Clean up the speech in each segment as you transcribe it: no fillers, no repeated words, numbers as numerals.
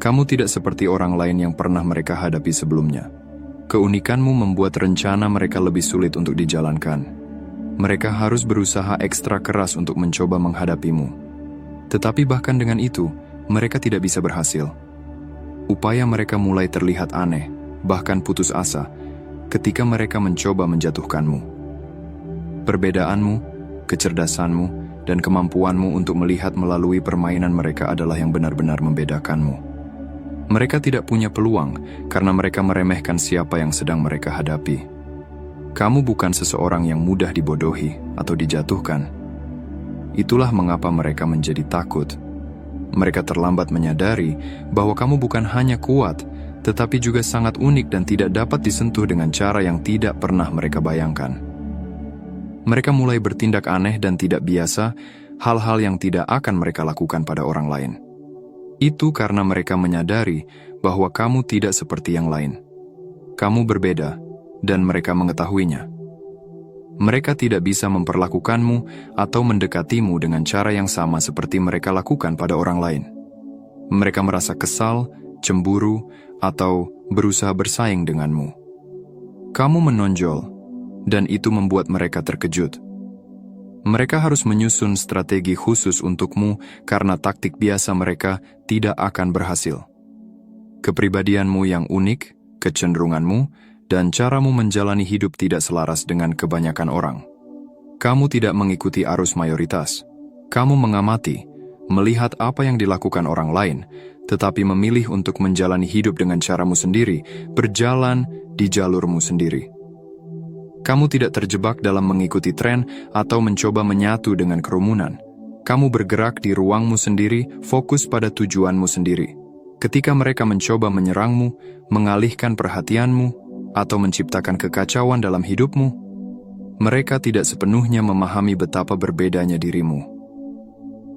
Kamu tidak seperti orang lain yang pernah mereka hadapi sebelumnya. Keunikanmu membuat rencana mereka lebih sulit untuk dijalankan. Mereka harus berusaha ekstra keras untuk mencoba menghadapimu. Tetapi bahkan dengan itu, mereka tidak bisa berhasil. Upaya mereka mulai terlihat aneh, bahkan putus asa, ketika mereka mencoba menjatuhkanmu. Perbedaanmu, kecerdasanmu, dan kemampuanmu untuk melihat melalui permainan mereka adalah yang benar-benar membedakanmu. Mereka tidak punya peluang karena mereka meremehkan siapa yang sedang mereka hadapi. Kamu bukan seseorang yang mudah dibodohi atau dijatuhkan. Itulah mengapa mereka menjadi takut. Mereka terlambat menyadari bahwa kamu bukan hanya kuat, tetapi juga sangat unik dan tidak dapat disentuh dengan cara yang tidak pernah mereka bayangkan. Mereka mulai bertindak aneh dan tidak biasa, hal-hal yang tidak akan mereka lakukan pada orang lain. Itu karena mereka menyadari bahwa kamu tidak seperti yang lain. Kamu berbeda, dan mereka mengetahuinya. Mereka tidak bisa memperlakukanmu atau mendekatimu dengan cara yang sama seperti mereka lakukan pada orang lain. Mereka merasa kesal, cemburu, atau berusaha bersaing denganmu. Kamu menonjol, dan itu membuat mereka terkejut. Mereka harus menyusun strategi khusus untukmu karena taktik biasa mereka tidak akan berhasil. Kepribadianmu yang unik, kecenderunganmu, dan caramu menjalani hidup tidak selaras dengan kebanyakan orang. Kamu tidak mengikuti arus mayoritas. Kamu mengamati, melihat apa yang dilakukan orang lain, tetapi memilih untuk menjalani hidup dengan caramu sendiri, berjalan di jalurmu sendiri. Kamu tidak terjebak dalam mengikuti tren atau mencoba menyatu dengan kerumunan. Kamu bergerak di ruangmu sendiri, fokus pada tujuanmu sendiri. Ketika mereka mencoba menyerangmu, mengalihkan perhatianmu, atau menciptakan kekacauan dalam hidupmu, mereka tidak sepenuhnya memahami betapa berbedanya dirimu.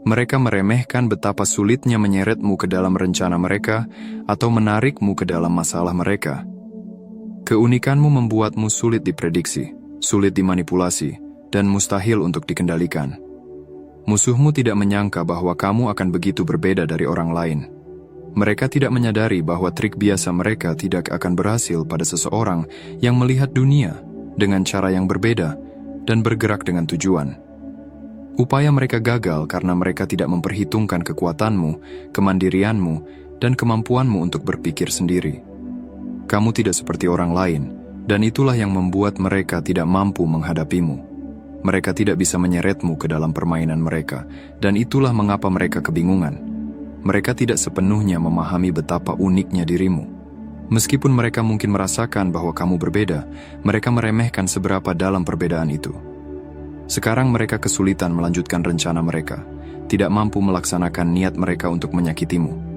Mereka meremehkan betapa sulitnya menyeretmu ke dalam rencana mereka atau menarikmu ke dalam masalah mereka. Keunikanmu membuatmu sulit diprediksi, sulit dimanipulasi, dan mustahil untuk dikendalikan. Musuhmu tidak menyangka bahwa kamu akan begitu berbeda dari orang lain. Mereka tidak menyadari bahwa trik biasa mereka tidak akan berhasil pada seseorang yang melihat dunia dengan cara yang berbeda dan bergerak dengan tujuan. Upaya mereka gagal karena mereka tidak memperhitungkan kekuatanmu, kemandirianmu, dan kemampuanmu untuk berpikir sendiri. Kamu tidak seperti orang lain, dan itulah yang membuat mereka tidak mampu menghadapimu. Mereka tidak bisa menyeretmu ke dalam permainan mereka, dan itulah mengapa mereka kebingungan. Mereka tidak sepenuhnya memahami betapa uniknya dirimu. Meskipun mereka mungkin merasakan bahwa kamu berbeda, mereka meremehkan seberapa dalam perbedaan itu. Sekarang mereka kesulitan melanjutkan rencana mereka, tidak mampu melaksanakan niat mereka untuk menyakitimu.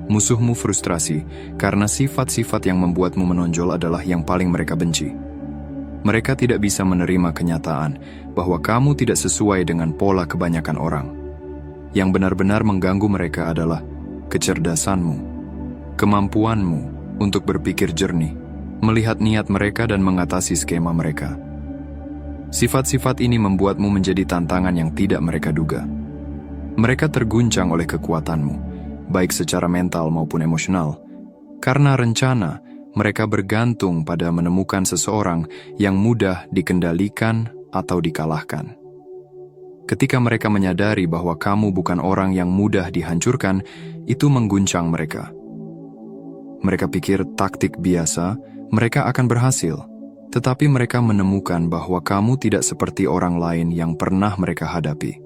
Musuhmu frustrasi karena sifat-sifat yang membuatmu menonjol adalah yang paling mereka benci. Mereka tidak bisa menerima kenyataan bahwa kamu tidak sesuai dengan pola kebanyakan orang. Yang benar-benar mengganggu mereka adalah kecerdasanmu, kemampuanmu untuk berpikir jernih, melihat niat mereka dan mengatasi skema mereka. Sifat-sifat ini membuatmu menjadi tantangan yang tidak mereka duga. Mereka terguncang oleh kekuatanmu, baik secara mental maupun emosional. Karena rencana, mereka bergantung pada menemukan seseorang yang mudah dikendalikan atau dikalahkan. Ketika mereka menyadari bahwa kamu bukan orang yang mudah dihancurkan, itu mengguncang mereka. Mereka pikir taktik biasa, mereka akan berhasil. Tetapi mereka menemukan bahwa kamu tidak seperti orang lain yang pernah mereka hadapi.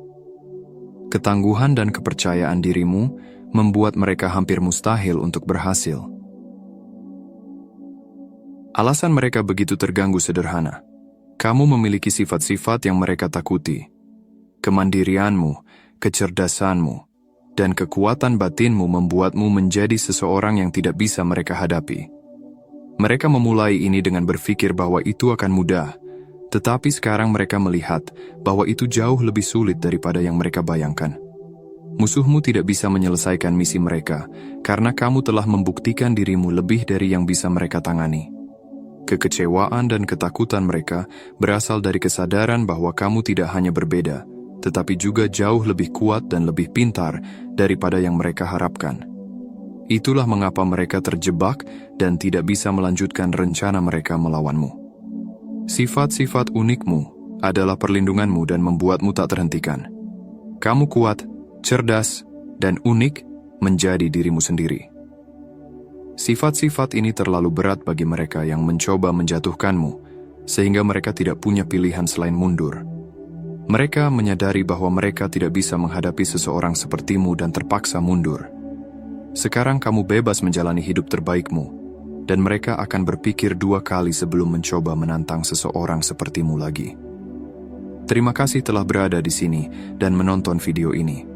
Ketangguhan dan kepercayaan dirimu membuat mereka hampir mustahil untuk berhasil. Alasan mereka begitu terganggu sederhana. Kamu memiliki sifat-sifat yang mereka takuti. Kemandirianmu, kecerdasanmu, dan kekuatan batinmu membuatmu menjadi seseorang yang tidak bisa mereka hadapi. Mereka memulai ini dengan berpikir bahwa itu akan mudah, tetapi sekarang mereka melihat bahwa itu jauh lebih sulit daripada yang mereka bayangkan. Musuhmu tidak bisa menyelesaikan misi mereka, karena kamu telah membuktikan dirimu lebih dari yang bisa mereka tangani. Kekecewaan dan ketakutan mereka berasal dari kesadaran bahwa kamu tidak hanya berbeda, tetapi juga jauh lebih kuat dan lebih pintar daripada yang mereka harapkan. Itulah mengapa mereka terjebak dan tidak bisa melanjutkan rencana mereka melawanmu. Sifat-sifat unikmu adalah perlindunganmu dan membuatmu tak terhentikan. Kamu kuat, cerdas, dan unik menjadi dirimu sendiri. Sifat-sifat ini terlalu berat bagi mereka yang mencoba menjatuhkanmu, sehingga mereka tidak punya pilihan selain mundur. Mereka menyadari bahwa mereka tidak bisa menghadapi seseorang sepertimu dan terpaksa mundur. Sekarang kamu bebas menjalani hidup terbaikmu, dan mereka akan berpikir 2 kali sebelum mencoba menantang seseorang sepertimu lagi. Terima kasih telah berada di sini dan menonton video ini.